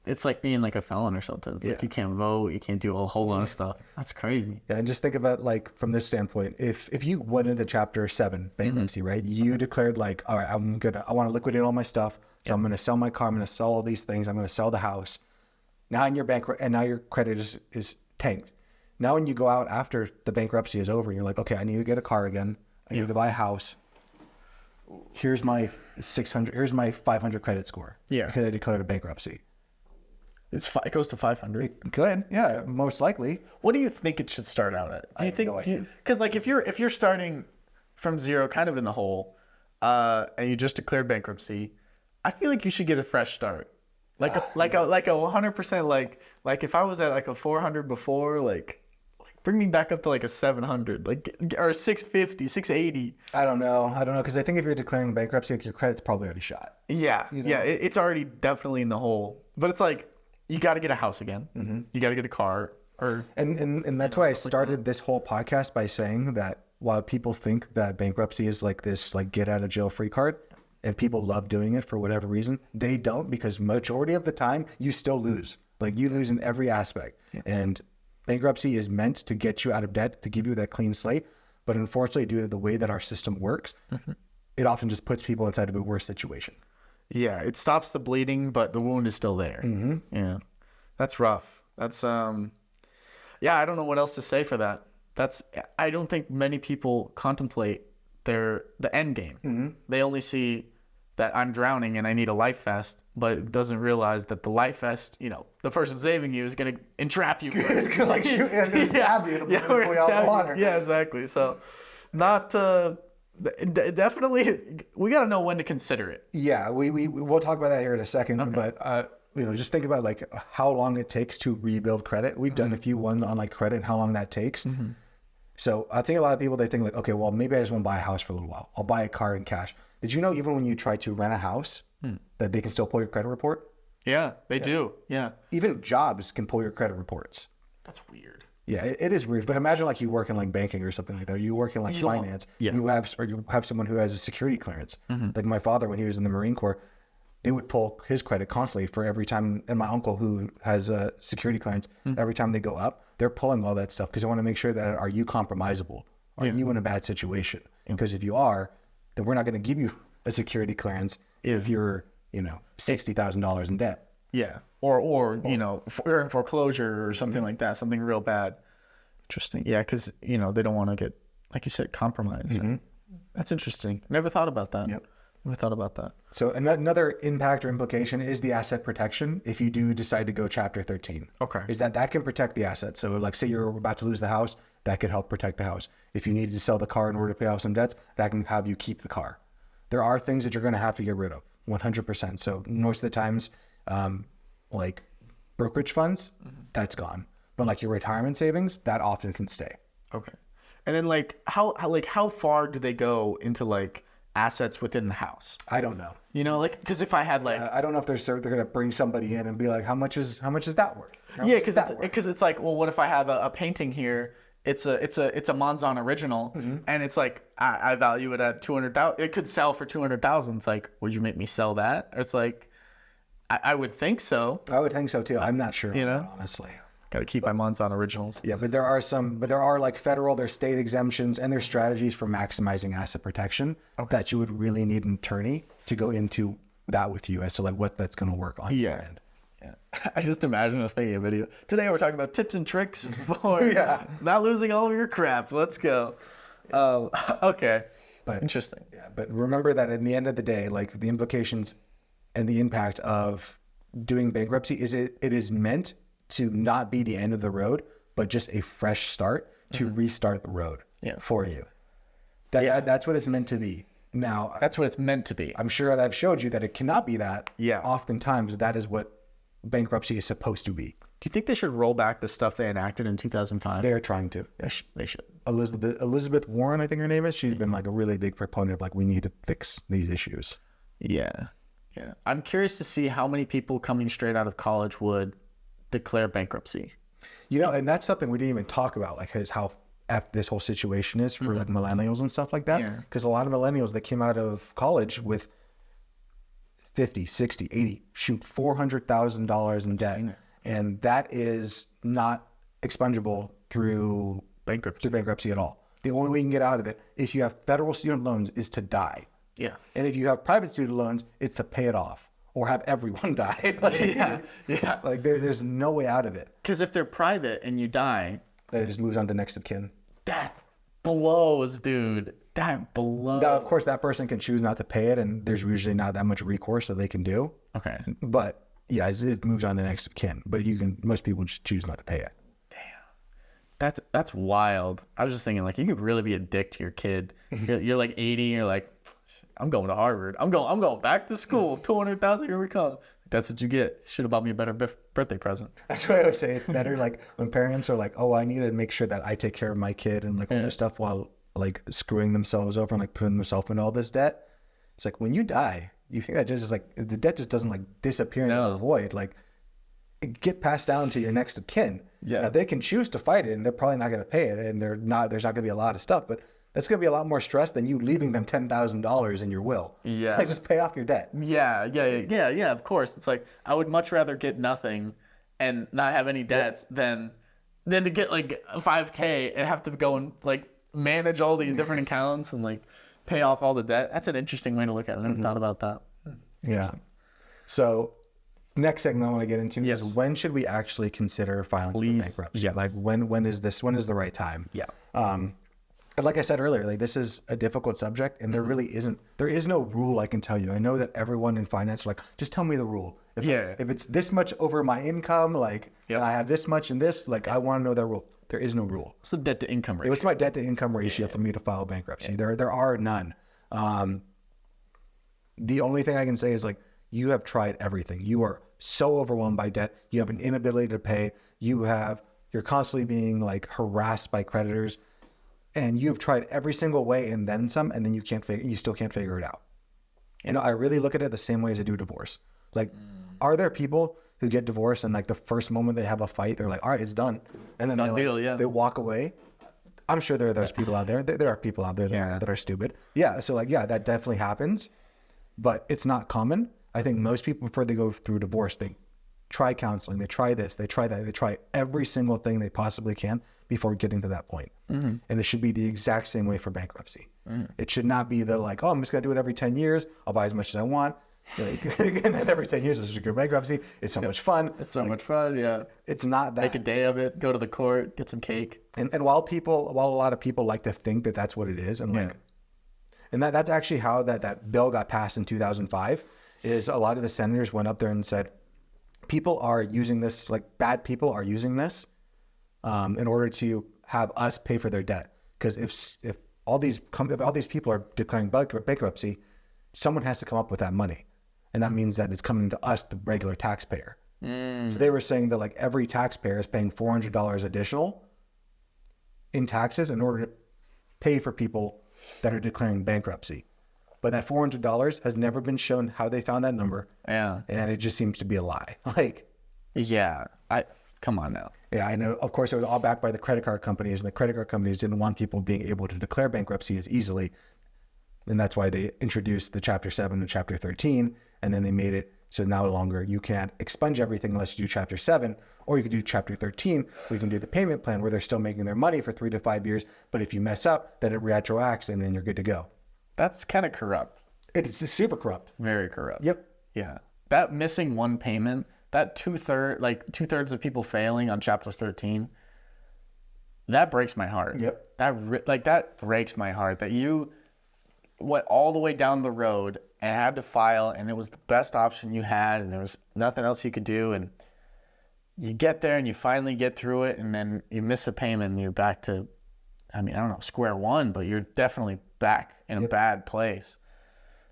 it's like being like a felon or something. It's like you can't vote, you can't do a whole lot of stuff. That's crazy. Yeah, and just think about like from this standpoint, if you went into Chapter 7 bankruptcy, right? You declared like, all right, I want to liquidate all my stuff, so I'm going to sell my car, I'm going to sell all these things, I'm going to sell the house. Now you're bankrupt, and now your credit is tanked. Now when you go out after the bankruptcy is over, and you're like, okay, I need to get a car again. I need to buy a house. Here's my 600. Here's my 500 credit score. Yeah, because I declared a bankruptcy. It goes to 500. It could, yeah, most likely. What do you think it should start out at? Do you think? Because like if you're starting from zero, kind of in the hole, and you just declared bankruptcy, I feel like you should get a fresh start. Like a 100%. Like if I was at like a 400 before, like bring me back up to like a 700, like or 650, 680. I don't know, because I think if you're declaring bankruptcy, like your credit's probably already shot. Yeah, it's already definitely in the hole. But it's like you got to get a house again. You got to get a car, and that's why I started this whole podcast by saying that while people think that bankruptcy is like this like get out of jail free card, and people love doing it for whatever reason, they don't, because majority of the time you still lose. Like you lose in every aspect. And bankruptcy is meant to get you out of debt, to give you that clean slate. But unfortunately, due to the way that our system works, it often just puts people inside of a worse situation. Yeah, it stops the bleeding, but the wound is still there. Yeah, that's rough. That's I don't know what else to say for that. I don't think many people contemplate the end game. They only see that I'm drowning and I need a life vest, but doesn't realize that the life vest, the person saving you is going to entrap you. It's going to like shoot, it's going to stab you to pull you out of the water. Yeah, exactly. So not definitely, we got to know when to consider it. Yeah, we'll talk about that here in a second, okay. But just think about like how long it takes to rebuild credit. We've done a few ones on like credit and how long that takes. So I think a lot of people, they think like, okay, well, maybe I just want to buy a house for a little while. I'll buy a car in cash. Did you know even when you try to rent a house that they can still pull your credit report? Yeah, they do. Yeah. Even jobs can pull your credit reports. That's weird. Yeah, it is weird. But imagine like you work in like banking or something like that. Or you work in like finance. Yeah. You have someone who has a security clearance. Like my father, when he was in the Marine Corps, they would pull his credit constantly for every time. And my uncle, who has a security clearance, every time they go up, they're pulling all that stuff because they want to make sure that are you compromisable? Are you in a bad situation? Because if you are, then we're not going to give you a security clearance if you're, $60,000 in debt. Yeah. Or you're in foreclosure or something like that, something real bad. Interesting. Yeah, because, they don't want to get, like you said, compromised. That's interesting. Never thought about that. Yep. Never thought about that. So another impact or implication is the asset protection if you do decide to go Chapter 13. Okay. Is that can protect the asset. So like say you're about to lose the house, that could help protect the house. If you needed to sell the car in order to pay off some debts, that can have you keep the car. There are things that you're going to have to get rid of, 100%. So most of the times, like brokerage funds, that's gone. But like your retirement savings, that often can stay. Okay. And then like how far do they go into like assets within the house? I don't know. Because if I had like, I don't know if they're going to bring somebody in and be like, how much is that worth? Yeah, because it's like, well, what if I have a painting here? It's a Monzon original, and it's like I value it at 200,000. It could sell for 200,000. It's like, would you make me sell that? Or it's like, I would think so. I would think so too. I'm not sure. Honestly, got to keep my Monzon originals. Yeah, but there are like federal, there's state exemptions, and there's strategies for maximizing asset protection that you would really need an attorney to go into that with you as to like what that's going to work on your end. Yeah, I just imagine us making a video. Today we're talking about tips and tricks for not losing all of your crap. Let's go. Okay, but interesting. Yeah, but remember that in the end of the day, like the implications and the impact of doing bankruptcy is it is meant to not be the end of the road, but just a fresh start to restart the road for you. That's what it's meant to be. Now, that's what it's meant to be. I'm sure that I've showed you that it cannot be that. Yeah. Oftentimes, that is what bankruptcy is supposed to be. Do you think they should roll back the stuff they enacted in 2005? They're trying to. They should. Elizabeth Warren, I think her name is. She's been like a really big proponent of like, we need to fix these issues. Yeah. I'm curious to see how many people coming straight out of college would declare bankruptcy. And that's something we didn't even talk about, like how this whole situation is for like millennials and stuff like that. Because a lot of millennials that came out of college with 50, 60, 80, shoot $400,000 in debt. And that is not expungible through bankruptcy at all. The only way you can get out of it, if you have federal student loans, is to die. Yeah. And if you have private student loans, it's to pay it off or have everyone die. Like there's no way out of it. Because if they're private and you die, then it just moves on to next of kin. That blows, dude. That blows. Now, of course, that person can choose not to pay it, and there's usually not that much recourse that they can do. Okay. But yeah, it moves on to next of kin. But most people just choose not to pay it. Damn. That's wild. I was just thinking, like, you could really be a dick to your kid. You're like 80, you're like, I'm going to Harvard. I'm going back to school. 200,000, here we come. That's what you get. Should have bought me a better birthday present. That's what I always say. It's better like when parents are like, oh, I need to make sure that I take care of my kid and like all this stuff while like screwing themselves over and like putting themselves into all this debt. It's like when you die, you think that just like the debt just doesn't like disappear into the void. Like it get passed down to your next of kin. Yeah. Now they can choose to fight it and they're probably not going to pay it and there's not going to be a lot of stuff, but that's going to be a lot more stress than you leaving them $10,000 in your will. Yeah. Like just pay off your debt. Yeah, of course. It's like I would much rather get nothing and not have any debts than to get like $5,000 and have to go and like manage all these different accounts and like pay off all the debt. That's an interesting way to look at it. I never thought about that. Yeah. So next segment I want to get into is when should we actually consider filing for bankruptcy? Yes. Like when is the right time? Yeah. And like I said earlier, like this is a difficult subject, and there really isn't. There is no rule I can tell you. I know that everyone in finance are like, just tell me the rule. If it's this much over my income, like, and I have this much in this, like, I want to know that rule. There is no rule. What's the debt to income ratio? What's my debt to income ratio for me to file bankruptcy? There are none. The only thing I can say is like, you have tried everything. You are so overwhelmed by debt. You have an inability to pay. You're constantly being like harassed by creditors, and you've tried every single way and then some, and then you still can't figure it out. You know, I really look at it the same way as I do divorce. Like, are there people who get divorced and like the first moment they have a fight, they're like, all right, it's done. And then they walk away. I'm sure there are those people out there. There are people out there that are stupid. Yeah. So like, yeah, that definitely happens, but it's not common. I think most people, before they go through divorce, they try counseling, they try this, they try that, they try every single thing they possibly can before getting to that point. And it should be the exact same way for bankruptcy. It should not be the like, oh, I'm just going to do it every 10 years. I'll buy as much as I want. Like, and then every 10 years, it's a good bankruptcy. It's so much fun. It's so much fun. Yeah. It's not that. Make a day of it, go to the court, get some cake. And while a lot of people like to think that that's what it is, and like, and that's actually how that bill got passed in 2005, is a lot of the senators went up there and said, people are using this, like bad people are using this in order to have us pay for their debt. Because if all these people are declaring bankruptcy, someone has to come up with that money. And that means that it's coming to us, the regular taxpayer. So they were saying that like every taxpayer is paying $400 additional in taxes in order to pay for people that are declaring bankruptcy. But that $400 has never been shown how they found that number. Yeah. And it just seems to be a lie. Like, yeah, come on now. Yeah, I know. Of course, it was all backed by the credit card companies, and the credit card companies didn't want people being able to declare bankruptcy as easily. And that's why they introduced the Chapter 7 and Chapter 13, and then they made it so no longer you can't expunge everything unless you do Chapter 7, or you can do Chapter 13, where you can do the payment plan where they're still making their money for 3 to 5 years, but if you mess up, then it retroacts, and then you're good to go. That's kind of corrupt. It's super corrupt. Very corrupt. Yep. Yeah. That missing one payment, that two-thirds of people failing on Chapter 13, that breaks my heart. Yep. That breaks my heart that you went all the way down the road and had to file, and it was the best option you had, and there was nothing else you could do, and you get there and you finally get through it, and then you miss a payment and you're back to, I don't know, square one, but you're definitely back in a bad place.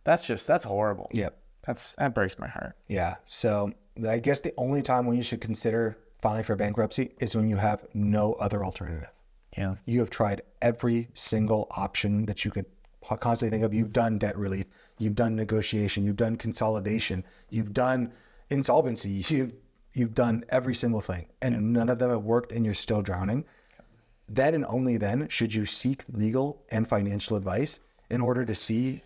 That's horrible. Yep. That breaks my heart. Yeah. So I guess the only time when you should consider filing for bankruptcy is when you have no other alternative. Yeah. You have tried every single option that you could constantly think of. You've done debt relief. You've done negotiation. You've done consolidation. You've done insolvency. You've done every single thing, and none of them have worked, and you're still drowning. Then and only then should you seek legal and financial advice in order to see,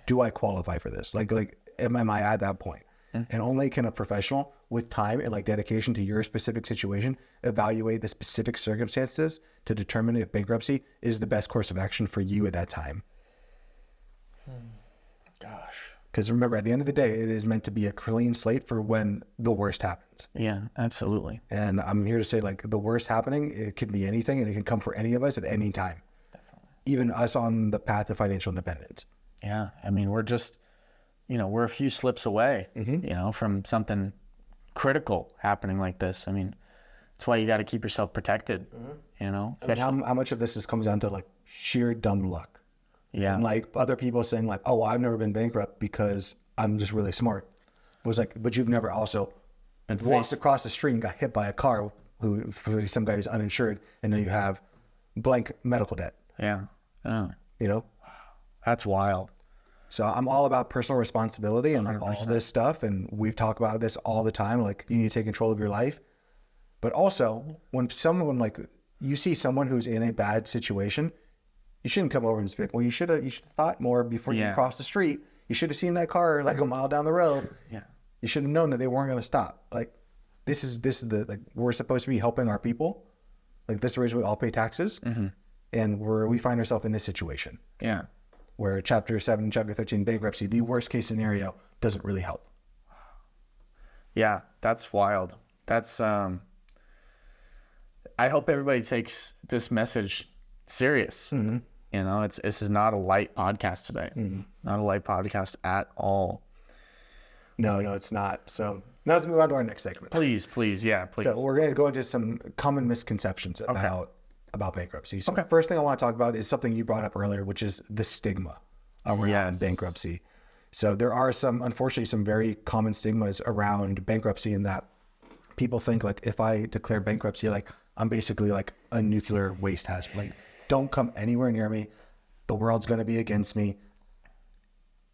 do I qualify for this? Like, am I at that point? And only can a professional with time and like dedication to your specific situation evaluate the specific circumstances to determine if bankruptcy is the best course of action for you at that time. Gosh. Because remember, at the end of the day, it is meant to be a clean slate for when the worst happens. Yeah, absolutely. And I'm here to say, like, the worst happening, it can be anything, and it can come for any of us at any time. Definitely. Even us on the path to financial independence. Yeah, we're just, we're a few slips away, from something critical happening like this. That's why you got to keep yourself protected, But how much of this comes down to, like, sheer dumb luck? Yeah. And like other people saying like, oh, I've never been bankrupt because I'm just really smart. It was like, but you've never also walked across the street and got hit by a car for some guy who's uninsured, and then you have blank medical debt. Yeah. Oh. That's wild. So I'm all about personal responsibility and like all this stuff. And we've talked about this all the time. Like, you need to take control of your life. But also when someone like you see someone who's in a bad situation, you shouldn't come over and speak. Well, you should have thought more before you crossed the street. You should have seen that car like a mile down the road. Yeah. You should have known that they weren't going to stop. Like, this is the, like, we're supposed to be helping our people. Like, this is the reason we all pay taxes. Mm-hmm. And we find ourselves in this situation. Yeah. Where Chapter 7, Chapter 13 bankruptcy, the worst case scenario, doesn't really help. Yeah, that's wild. That's, I hope everybody takes this message serious. You know, this is not a light podcast today. Not a light podcast at all. No, it's not. So now let's move on to our next segment. Please. So we're going to go into some common misconceptions about bankruptcy. So first thing I want to talk about is something you brought up earlier, which is the stigma around bankruptcy. So there are unfortunately, some very common stigmas around bankruptcy in that people think like, if I declare bankruptcy, like I'm basically like a nuclear waste hazard. Like, don't come anywhere near me. The world's going to be against me.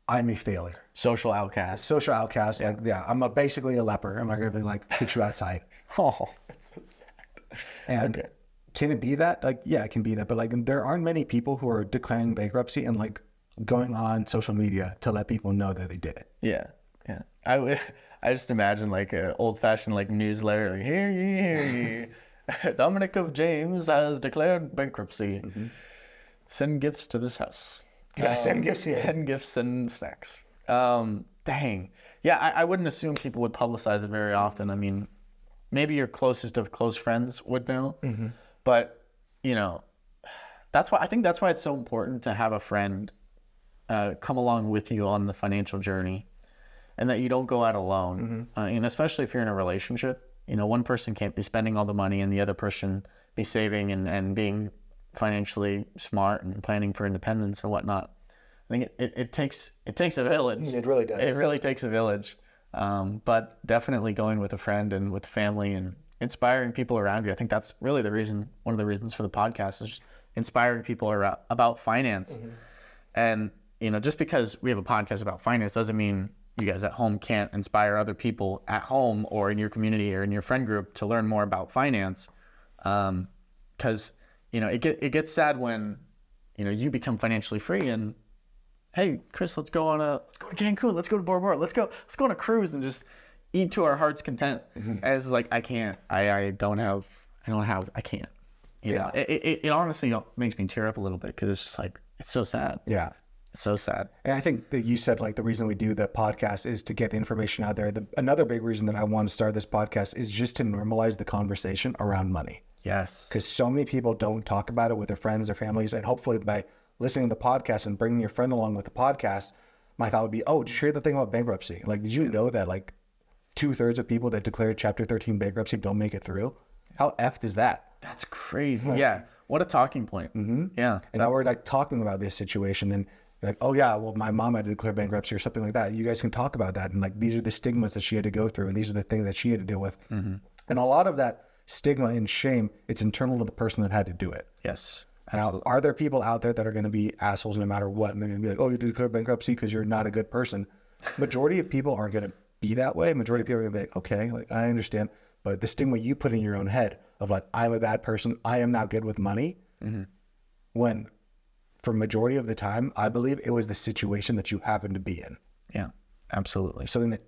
I'm a failure. Social outcast. Like, I'm basically a leper. I'm not going to like put you outside. Oh, that's so sad. And can it be that? Like, yeah, it can be that. But like, there aren't many people who are declaring bankruptcy and like going on social media to let people know that they did it. Yeah. I just imagine like an old-fashioned like newsletter. Like, hear ye. Dominic of James has declared bankruptcy. Send gifts to this house. Yeah, send gifts here. Send gifts and snacks. Dang. Yeah, I wouldn't assume people would publicize it very often. I mean, maybe your closest of close friends would know. But, you know, I think that's why it's so important to have a friend come along with you on the financial journey, and that you don't go out alone. And especially if you're in a relationship, you know, one person can't be spending all the money and the other person be saving and being financially smart and planning for independence and whatnot. I think it takes a village. It really does. It really takes a village. But definitely going with a friend and with family and inspiring people around you. I think that's really one of the reasons for the podcast is just inspiring people about finance. And, you know, just because we have a podcast about finance doesn't mean you guys at home can't inspire other people at home or in your community or in your friend group to learn more about finance. Because, you know, it gets sad when, you know, you become financially free and, hey, Chris, let's go to Cancun, let's go to Bora Bora, let's go on a cruise and just eat to our heart's content. And it's like, I can't, I can't. You know, it honestly makes me tear up a little bit because it's just like, it's so sad. Yeah. It's so sad. And I think that you said like the reason we do the podcast is to get the information out there. Another big reason that I want to start this podcast is just to normalize the conversation around money. Yes. Because so many people don't talk about it with their friends or families. And hopefully by listening to the podcast and bringing your friend along with the podcast, my thought would be, oh, did you hear the thing about bankruptcy? Like, did you know that like 2/3 of people that declare Chapter 13 bankruptcy don't make it through? How effed is that? That's crazy. Yeah. What a talking point. Yeah. And now we're like talking about this situation and like, oh yeah, well, my mom had to declare bankruptcy or something like that. You guys can talk about that. And like, these are the stigmas that she had to go through. And these are the things that she had to deal with. And a lot of that stigma and shame, it's internal to the person that had to do it. Yes. Now, are there people out there that are going to be assholes no matter what? And they're going to be like, oh, you declare bankruptcy because you're not a good person. Majority of people aren't going to be that way. Majority of people are going to be like, okay, like I understand. But the stigma you put in your own head of like, I'm a bad person, I am not good with money. When for majority of the time, I believe it was the situation that you happened to be in. Yeah, absolutely. Something that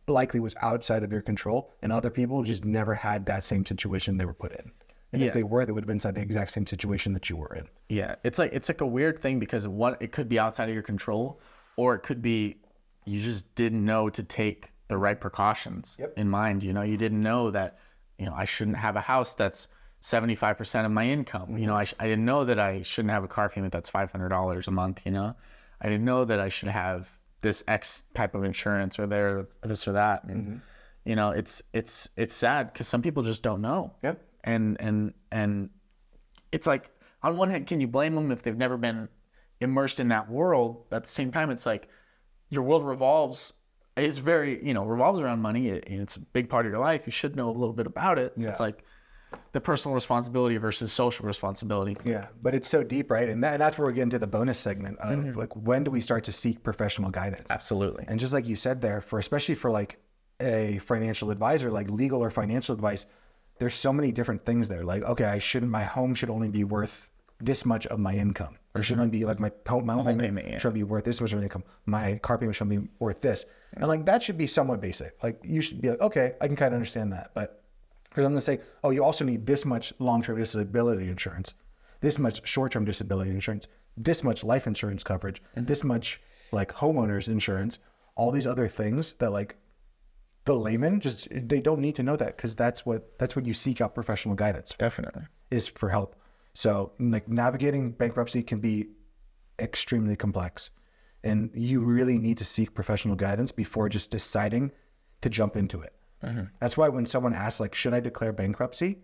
likely was outside of your control, and other people just never had that same situation they were put in. And if they were, they would have been inside the exact same situation that you were in. Yeah, it's like a weird thing because it could be outside of your control, or it could be you just didn't know to take the right precautions in mind. You know, you didn't know that, you know, I shouldn't have a house that's 75% of my income. You know, I didn't know that I shouldn't have a car payment that's $500 a month. You know, I didn't know that I should have this X type of insurance or this or that. And you know, it's sad because some people just don't know. Yep. And it's like, on one hand, can you blame them if they've never been immersed in that world? At the same time, it's like your world revolves around money. It's a big part of your life. You should know a little bit about it. So it's like the personal responsibility versus social responsibility. Yeah, but it's so deep, right? And that's where we get into the bonus segment of like, when do we start to seek professional guidance? Absolutely. And just like you said there, especially for like a financial advisor, like legal or financial advice, there's so many different things there. Like, okay, my home should only be worth this much of my income, or should only be like my home payment should be worth this much of my income. My car payment should be worth this. And like, that should be somewhat basic. Like, you should be like, okay, I can kind of understand that. But for them to say, oh, you also need this much long-term disability insurance, this much short-term disability insurance, this much life insurance coverage, this much like homeowners insurance, all these other things that like the layman they don't need to know that, because that's what you seek out professional guidance. Definitely. Is for help. So like navigating bankruptcy can be extremely complex, and you really need to seek professional guidance before just deciding to jump into it. That's why when someone asks like, should I declare bankruptcy?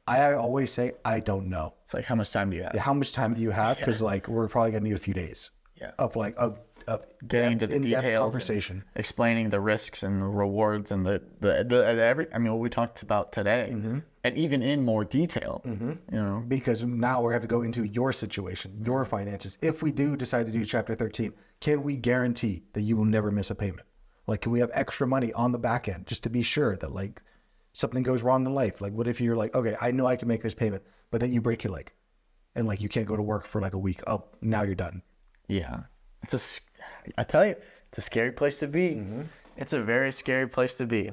I always say, I don't know. It's like, how much time do you have? How much time do you have? Because like we're probably gonna need a few days of Getting into the in-depth details, conversation, explaining the risks and the rewards and the every. I mean, what we talked about today, and even in more detail. You know, because now we have to go into your situation, your finances. If we do decide to do Chapter 13, can we guarantee that you will never miss a payment? Like, can we have extra money on the back end just to be sure that like something goes wrong in life? Like, what if you're like, okay, I know I can make this payment, but then you break your leg, and like you can't go to work for like a week. Oh, now you're done. Yeah, I tell you, it's a scary place to be. It's a very scary place to be.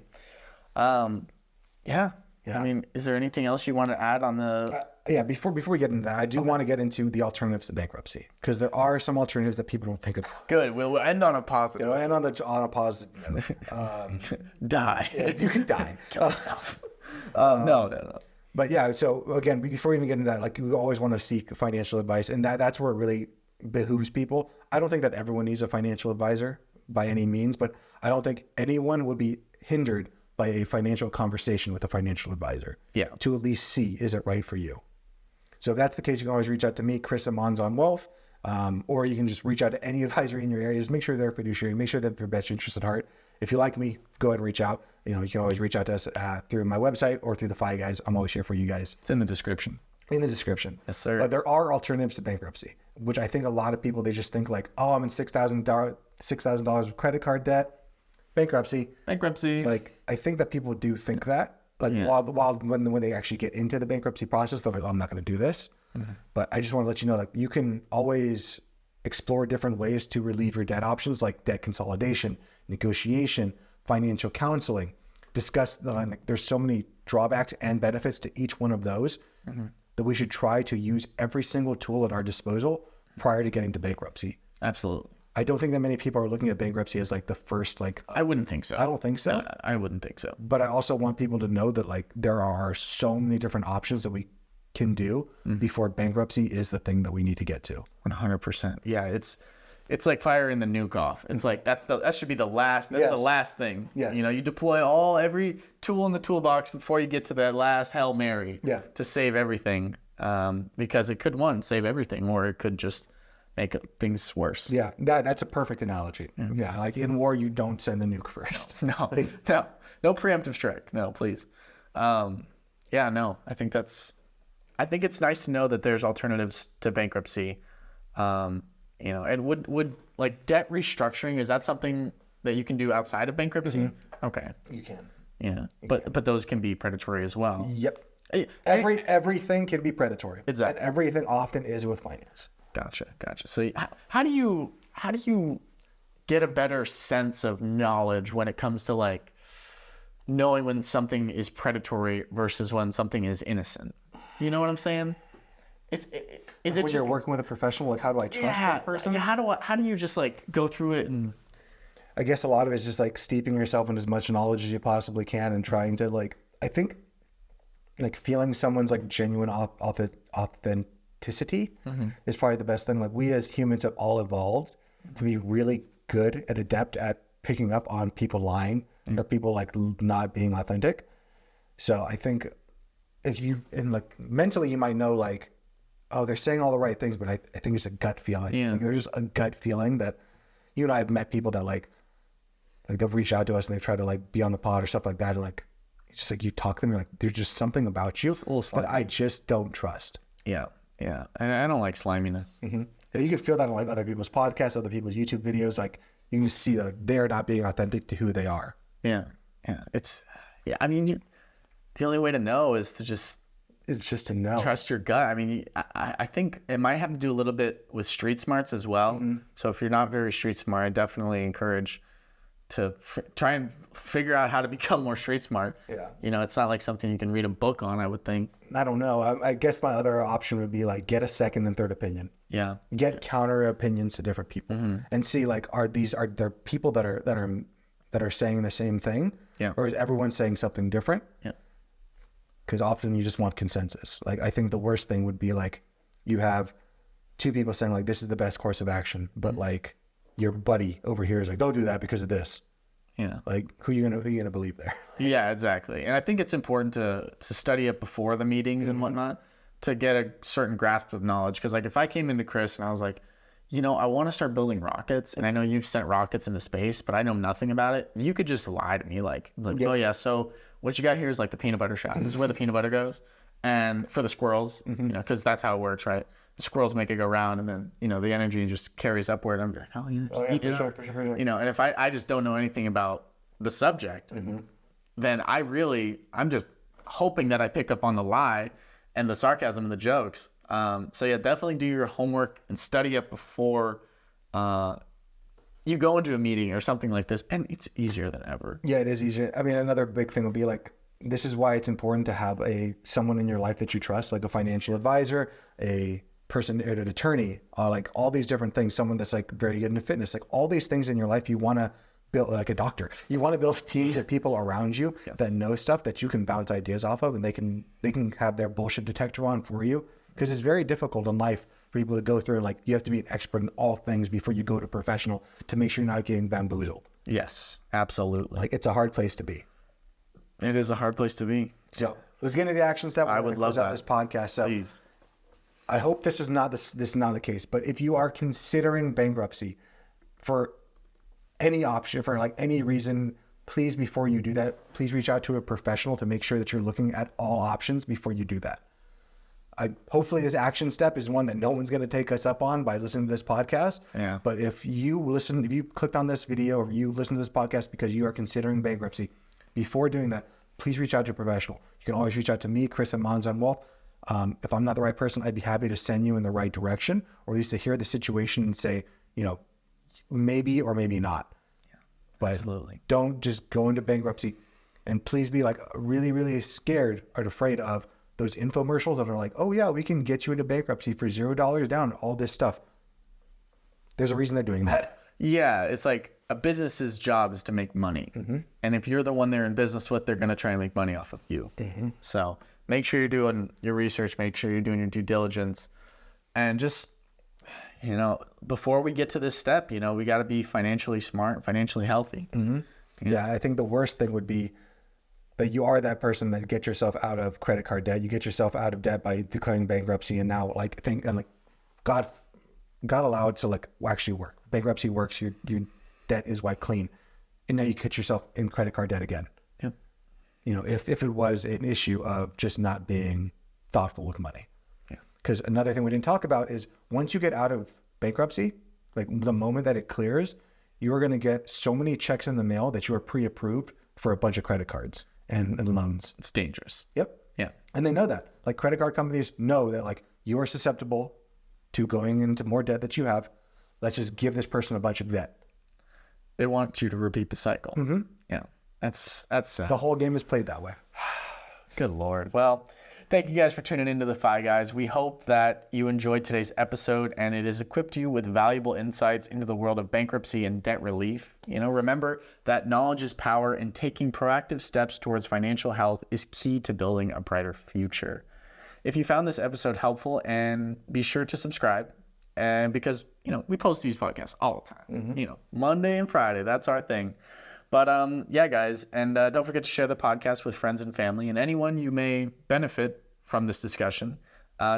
Yeah. I mean, is there anything else you want to add on the? Before we get into that, I do want to get into the alternatives to bankruptcy, because there are some alternatives that people don't think of. Good. We'll end on a positive. And on a positive note. Die. Yeah, you can die. Kill yourself. No. But yeah, so again, before we even get into that, like we always want to seek financial advice, and that's where it really behooves people. I don't think that everyone needs a financial advisor by any means, but I don't think anyone would be hindered by a financial conversation with a financial advisor. Yeah. To at least see, is it right for you? So if that's the case, you can always reach out to me, Chris at Mons on Wealth, or you can just reach out to any advisor in your area. Just make sure they're fiduciary, make sure they have their best interest at heart. If you like me, go ahead and reach out. You know, you can always reach out to us through my website or through the Fi Guys. I'm always here for you guys. It's in the description. In the description. Yes, sir. But there are alternatives to bankruptcy, which I think a lot of people, they just think like, oh, I'm in $6,000 of credit card debt. Bankruptcy. Like, I think that people do think that. Like, when they actually get into the bankruptcy process, they're like, oh, I'm not going to do this. But I just want to let you know that you can always explore different ways to relieve your debt options, like debt consolidation, negotiation, financial counseling. Discuss like, there's so many drawbacks and benefits to each one of those that we should try to use every single tool at our disposal prior to getting to bankruptcy. Absolutely. I don't think that many people are looking at bankruptcy as like the first, like, I wouldn't think so. I don't think so. I wouldn't think so. But I also want people to know that like there are so many different options that we can do before bankruptcy is the thing that we need to get to. 100%. Yeah, it's like firing the nuke off. It's like that should be the last. That's the last thing. Yes. You know, you deploy every tool in the toolbox before you get to that last Hail Mary. Yeah. To save everything, because it could save everything, or it could just make things worse. Yeah, that's a perfect analogy. Yeah, like in war, you don't send the nuke first. No preemptive strike. No, please. I think it's nice to know that there's alternatives to bankruptcy. You know, and would like debt restructuring, is that something that you can do outside of bankruptcy? Okay. You can. Yeah. But those can be predatory as well. Yep. Everything can be predatory. Exactly. And everything often is with finance. Gotcha. So how do you get a better sense of knowledge when it comes to like knowing when something is predatory versus when something is innocent? You know what I'm saying? Is it when just you're working with a professional, like how do I trust this person? How do you just like go through it? And I guess a lot of it is just like steeping yourself in as much knowledge as you possibly can and trying to like, I think like feeling someone's like genuine authenticity is probably the best thing. Like we as humans have all evolved to be really good and adept at picking up on people lying or people like not being authentic. So I think if you, and like mentally you might know like, oh, they're saying all the right things, but I think it's a gut feeling. Yeah. Like, there's just a gut feeling that you and I have met people that like they've reached out to us and they've tried to like be on the pod or stuff like that. And like, it's just like you talk to them, you're like, there's just something about you that I just don't trust. Yeah. And I don't like sliminess. And you can feel that on like other people's podcasts, other people's YouTube videos. Like you can see that they're not being authentic to who they are. Yeah. I mean, the only way to know is to just to know. Trust your gut. I mean, I think it might have to do a little bit with street smarts as well. So if you're not very street smart, I definitely encourage to try and figure out how to become more street smart. Yeah. You know, it's not like something you can read a book on, I would think. I don't know. I guess my other option would be like get a second and third opinion. Yeah. Get counter opinions to different people and see like are there people that are saying the same thing? Yeah. Or is everyone saying something different? Yeah. because often you just want consensus. Like, I think the worst thing would be like you have two people saying like, this is the best course of action, but like your buddy over here is like, don't do that because of this. Yeah. Like, who you gonna believe there? Yeah, exactly. And I think it's important to study it before the meetings and whatnot to get a certain grasp of knowledge. Because like if I came into Chris and I was like, you know, I want to start building rockets, and I know you've sent rockets into space, but I know nothing about it. You could just lie to me like oh yeah, so what you got here is like the peanut butter shop. This is where the peanut butter goes, and for the squirrels, you know, because that's how it works, right? The squirrels make it go round, and then you know the energy just carries upward. I'm like, oh yeah, For sure. you know. And if I just don't know anything about the subject, then I'm just hoping that I pick up on the lie and the sarcasm and the jokes. So yeah, definitely do your homework and study it before you go into a meeting or something like this. And it's easier than ever. Yeah, it is easier. I mean, another big thing would be like, this is why it's important to have someone in your life that you trust, like a financial advisor, a person, an attorney, like all these different things, someone that's like very good into fitness, like all these things in your life you want to build, like a doctor. You want to build teams of people around you that know stuff that you can bounce ideas off of, and they can have their bullshit detector on for you. Because it's very difficult in life for people to go through, and like you have to be an expert in all things before you go to professional to make sure you're not getting bamboozled. Yes, absolutely. Like, it's a hard place to be. It is a hard place to be. So let's get into the action step. I would love that. This podcast. So Please. I hope this is not the case. But if you are considering bankruptcy for any option, for like any reason, please, before you do that, please reach out to a professional to make sure that you're looking at all options before you do that. Hopefully this action step is one that no one's going to take us up on by listening to this podcast. Yeah. But if you clicked on this video or you listen to this podcast because you are considering bankruptcy, before doing that, please reach out to a professional. You can always reach out to me, Chris, at Mons on Wealth. If I'm not the right person, I'd be happy to send you in the right direction, or at least to hear the situation and say, you know, maybe or maybe not. Yeah, but absolutely. Don't just go into bankruptcy, and please be like really, really scared or afraid of those infomercials that are like, oh yeah, we can get you into bankruptcy for $0 down, all this stuff. There's a reason they're doing that. Yeah, it's like a business's job is to make money. And if you're the one they're in business with, they're going to try and make money off of you. So make sure you're doing your research, make sure you're doing your due diligence, and just, you know, before we get to this step, you know, we got to be financially smart, financially healthy. Yeah, I think the worst thing would be that you are that person that gets yourself out of credit card debt. You get yourself out of debt by declaring bankruptcy, and now God allow it to like actually work. Bankruptcy works. Your debt is wiped clean, and now you catch yourself in credit card debt again. Yep. You know, if it was an issue of just not being thoughtful with money. Yeah. Because another thing we didn't talk about is once you get out of bankruptcy, like the moment that it clears, you are going to get so many checks in the mail that you are pre-approved for a bunch of credit cards and loans. It's dangerous. Yep. Yeah. And they know that. Like, credit card companies know that like you are susceptible to going into more debt that you have. Let's just give this person a bunch of debt. They want you to repeat the cycle. Yeah. That's sad. The whole game is played that way. Good Lord. Well, thank you guys for tuning into the Fi Guys. We hope that you enjoyed today's episode and it has equipped you with valuable insights into the world of bankruptcy and debt relief. You know, remember that knowledge is power, and taking proactive steps towards financial health is key to building a brighter future. If you found this episode helpful, and be sure to subscribe, and because, you know, we post these podcasts all the time, you know, Monday and Friday, that's our thing. But yeah, guys, and don't forget to share the podcast with friends and family and anyone you may benefit from this discussion.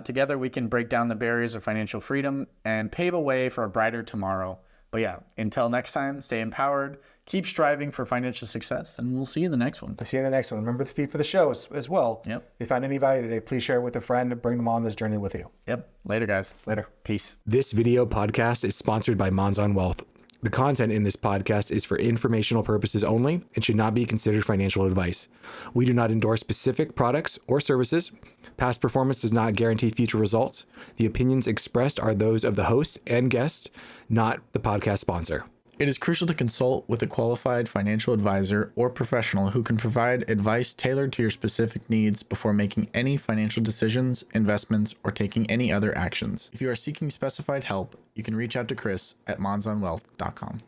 Together, we can break down the barriers of financial freedom and pave a way for a brighter tomorrow. But yeah, until next time, stay empowered, keep striving for financial success, and we'll see you in the next one. I'll see you in the next one. Remember the feed for the show as well. Yep. If you found any value today, please share it with a friend and bring them on this journey with you. Yep. Later, guys. Later. Peace. This video podcast is sponsored by Mons on Wealth. The content in this podcast is for informational purposes only and should not be considered financial advice. We do not endorse specific products or services. Past performance does not guarantee future results. The opinions expressed are those of the hosts and guests, not the podcast sponsor. It is crucial to consult with a qualified financial advisor or professional who can provide advice tailored to your specific needs before making any financial decisions, investments, or taking any other actions. If you are seeking specified help, you can reach out to Chris at monsonwealth.com.